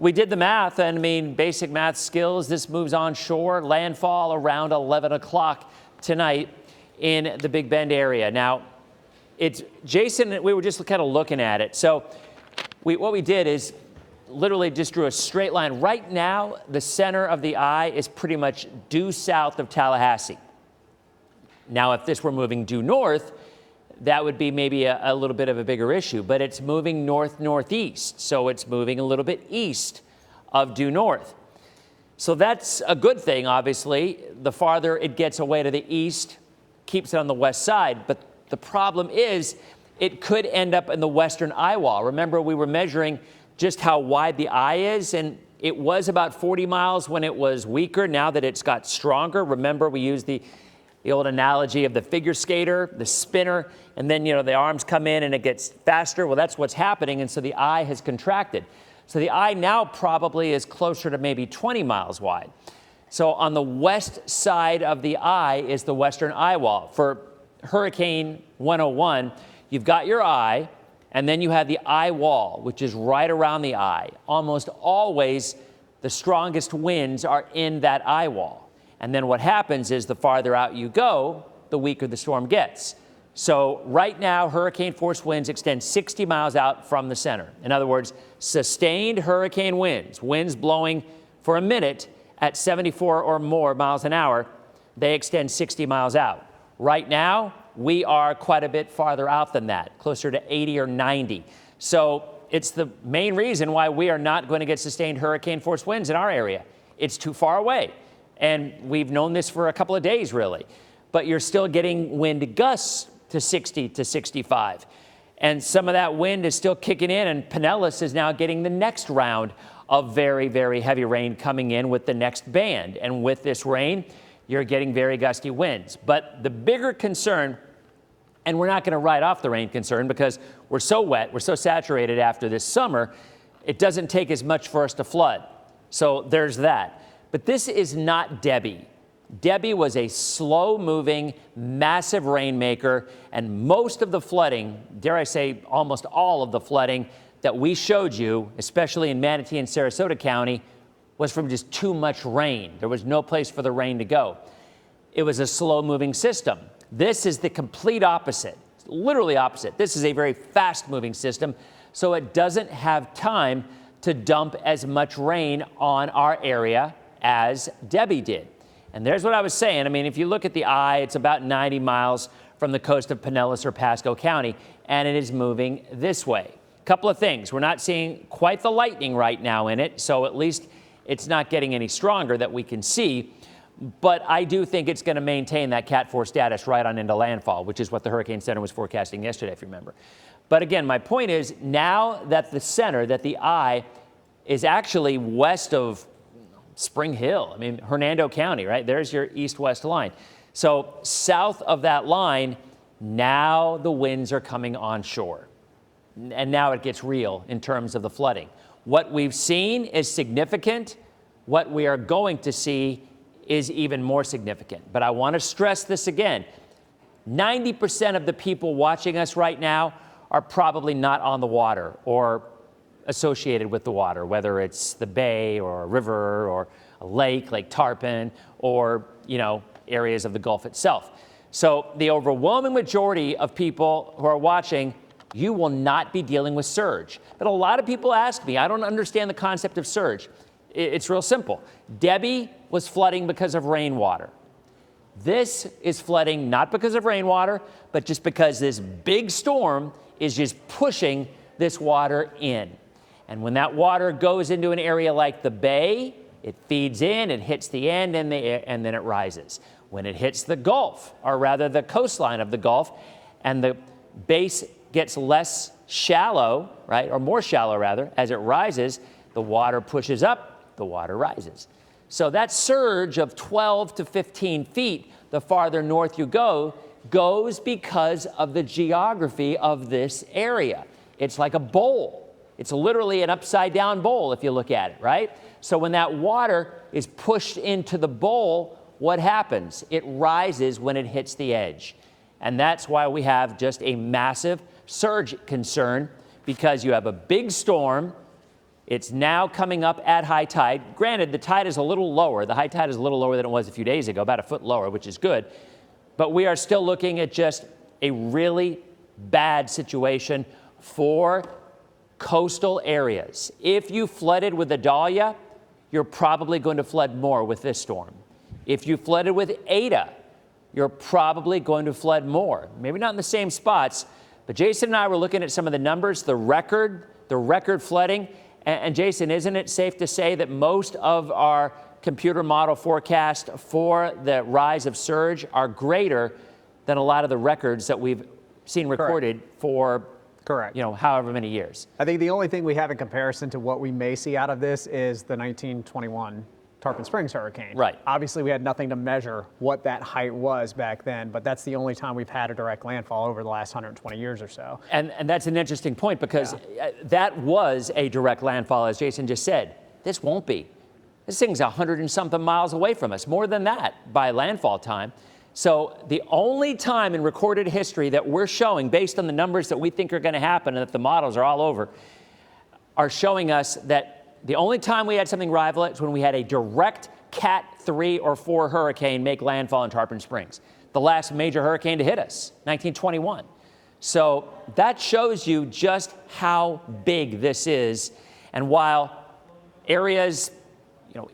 we did the math, and I mean, basic math skills. This moves onshore, landfall around 11 o'clock tonight in the Big Bend area. Now, Jason, we were just kind of looking at it. So what we did is literally just drew a straight line. Right now, the center of the eye is pretty much due south of Tallahassee. Now, if this were moving due north, that would be maybe a little bit of a bigger issue, but it's moving north-northeast, so it's moving a little bit east of due north. So that's a good thing, obviously. The farther it gets away to the east, keeps it on the west side, but the problem is it could end up in the western eye wall. Remember, we were measuring just how wide the eye is, and it was about 40 miles when it was weaker. Now that it's got stronger, remember we used the old analogy of the figure skater, the spinner, and then, the arms come in and it gets faster. Well, that's what's happening, and so the eye has contracted. So the eye now probably is closer to maybe 20 miles wide. So on the west side of the eye is the western eye wall. For Hurricane 101, you've got your eye, and then you have the eye wall, which is right around the eye. Almost always, the strongest winds are in that eye wall. And then what happens is the farther out you go, the weaker the storm gets. So right now, hurricane force winds extend 60 miles out from the center. In other words, sustained hurricane winds blowing for a minute at 74 or more miles an hour, they extend 60 miles out. Right now, we are quite a bit farther out than that, closer to 80 or 90. So it's the main reason why we are not going to get sustained hurricane force winds in our area. It's too far away. And we've known this for a couple of days, really. But you're still getting wind gusts to 60 to 65. And some of that wind is still kicking in, and Pinellas is now getting the next round of very, very heavy rain coming in with the next band. And with this rain, you're getting very gusty winds. But the bigger concern, and we're not going to write off the rain concern because we're so wet, we're so saturated after this summer, it doesn't take as much for us to flood. So there's that. But this is not Debbie. Debbie was a slow-moving, massive rainmaker, and most of the flooding, dare I say almost all of the flooding that we showed you, especially in Manatee and Sarasota County, was from just too much rain. There was no place for the rain to go. It was a slow-moving system. This is the complete opposite, literally opposite. This is a very fast-moving system, so it doesn't have time to dump as much rain on our area as Debbie did. And there's what I was saying. I mean, if you look at the eye, it's about 90 miles from the coast of Pinellas or Pasco County, and it is moving this way. A couple of things. We're not seeing quite the lightning right now in it, so at least it's not getting any stronger that we can see. But I do think it's going to maintain that Cat 4 status right on into landfall, which is what the Hurricane Center was forecasting yesterday, if you remember. But again, my point is, now that the center, that the eye is actually west of Spring Hill, I mean, Hernando County, right? There's your east-west line. So south of that line, now the winds are coming onshore. And now it gets real in terms of the flooding. What we've seen is significant. What we are going to see is even more significant. But I want to stress this again. 90% of the people watching us right now are probably not on the water or associated with the water, whether it's the bay or a river or a lake, Lake Tarpon, or, areas of the Gulf itself. So the overwhelming majority of people who are watching, you will not be dealing with surge. But a lot of people ask me, I don't understand the concept of surge. It's real simple. Debbie was flooding because of rainwater. This is flooding not because of rainwater, but just because this big storm is just pushing this water in. And when that water goes into an area like the bay, it feeds in, it hits the end, and then it rises. When it hits the Gulf, or rather the coastline of the Gulf, and the base gets less shallow, right, or more shallow rather, as it rises, the water pushes up, the water rises. So that surge of 12 to 15 feet, the farther north you go, goes because of the geography of this area. It's like a bowl. It's literally an upside-down bowl if you look at it, right? So when that water is pushed into the bowl, what happens? It rises when it hits the edge. And that's why we have just a massive surge concern, because you have a big storm It's now coming up at high tide. Granted, the tide is a little lower. The high tide is a little lower than it was a few days ago, about a foot lower, which is good. But we are still looking at just a really bad situation for coastal areas. If you flooded with Idalia, you're probably going to flood more with this storm. If you flooded with Eta, you're probably going to flood more. Maybe not in the same spots, but Jason and I were looking at some of the numbers, the record flooding. And Jason, isn't it safe to say that most of our computer model forecast for the rise of surge are greater than a lot of the records that we've seen recorded for, however many years? I think the only thing we have in comparison to what we may see out of this is the 1921 Tarpon Springs hurricane. Right. Obviously, we had nothing to measure what that height was back then, but that's the only time we've had a direct landfall over the last 120 years or so. And that's an interesting point, because that was a direct landfall, as Jason just said. This won't be. This thing's 100 and something miles away from us, more than that by landfall time. So the only time in recorded history that we're showing, based on the numbers that we think are going to happen and that the models are all over, are showing us that the only time we had something rival it is when we had a direct Cat 3 or 4 hurricane make landfall in Tarpon Springs. The last major hurricane to hit us, 1921. So that shows you just how big this is. And while areas,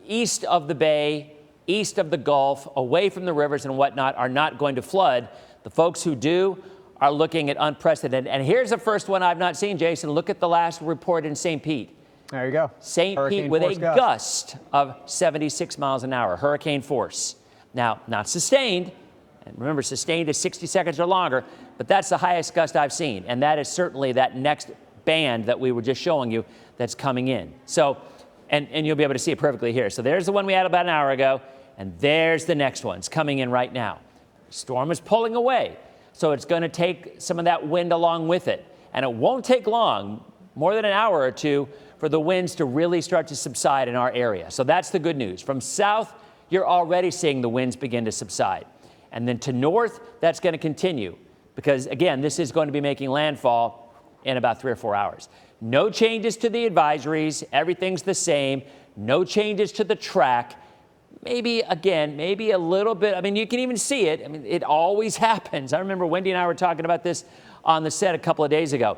east of the bay, east of the Gulf, away from the rivers and whatnot, are not going to flood, the folks who do are looking at unprecedented. And here's the first one I've not seen, Jason. Look at the last report in St. Pete. There you go. St. Pete with a gust of 76 miles an hour, hurricane force. Now, not sustained. And remember, sustained is 60 seconds or longer, but that's the highest gust I've seen. And that is certainly that next band that we were just showing you that's coming in. So, and you'll be able to see it perfectly here. So there's the one we had about an hour ago, and there's the next one. It's coming in right now. The storm is pulling away, so it's going to take some of that wind along with it. And it won't take long, more than an hour or two, for the winds to really start to subside in our area. So that's the good news. From south, you're already seeing the winds begin to subside. And then to north, that's going to continue, because, again, this is going to be making landfall in about 3 or 4 hours. No changes to the advisories. Everything's the same. No changes to the track. Maybe a little bit. I mean, you can even see it. I mean, it always happens. I remember Wendy and I were talking about this on the set a couple of days ago.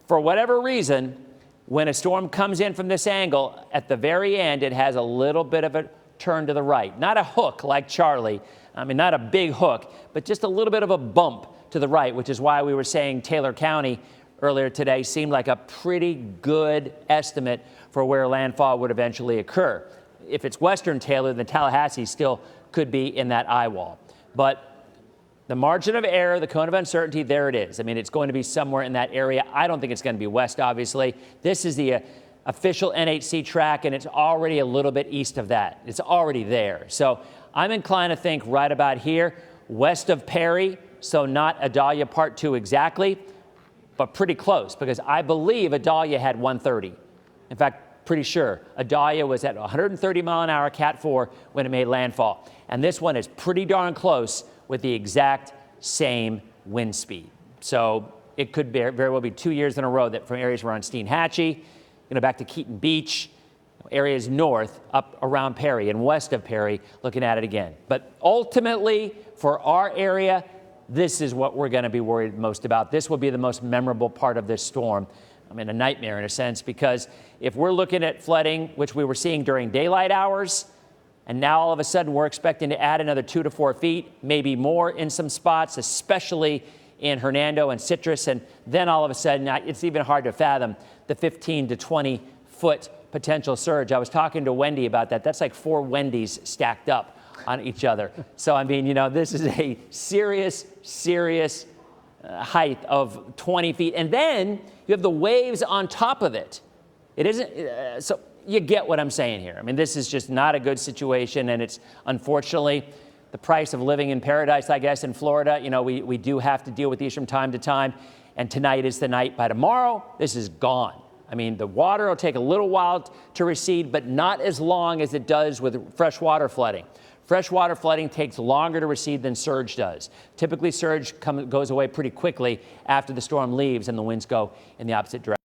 For whatever reason, when a storm comes in from this angle, at the very end, it has a little bit of a turn to the right. Not a hook like Charlie. I mean, not a big hook, but just a little bit of a bump to the right, which is why we were saying Taylor County earlier today seemed like a pretty good estimate for where landfall would eventually occur. If it's western Taylor, then Tallahassee still could be in that eye wall. But the margin of error, the cone of uncertainty, there it is. I mean, it's going to be somewhere in that area. I don't think it's going to be west, obviously. This is the official NHC track, and it's already a little bit east of that. It's already there. So I'm inclined to think right about here, west of Perry, so not Idalia Part 2 exactly, but pretty close, because I believe Idalia had 130. In fact, pretty sure. Idalia was at 130 mile an hour Cat 4 when it made landfall. And this one is pretty darn close with the exact same wind speed. So it could very well be 2 years in a row that from areas around Steinhatchee, back to Keaton Beach, areas north up around Perry and west of Perry, looking at it again. But ultimately, for our area, this is what we're going to be worried most about. This will be the most memorable part of this storm. I mean, a nightmare in a sense, because if we're looking at flooding, which we were seeing during daylight hours, and now all of a sudden we're expecting to add another 2 to 4 feet, maybe more in some spots, especially in Hernando and Citrus. And then all of a sudden, it's even hard to fathom the 15 to 20 foot potential surge. I was talking to Wendy about that. That's like 4 Wendy's stacked up on each other. So, I mean, this is a serious height of 20 feet. And then you have the waves on top of it. It isn't, so you get what I'm saying here. I mean, this is just not a good situation, and it's unfortunately the price of living in paradise, I guess, in Florida. We do have to deal with these from time to time, and tonight is the night. By tomorrow, this is gone. I mean, the water will take a little while to recede, but not as long as it does with freshwater flooding. Freshwater flooding takes longer to recede than surge does. Typically, surge goes away pretty quickly after the storm leaves and the winds go in the opposite direction.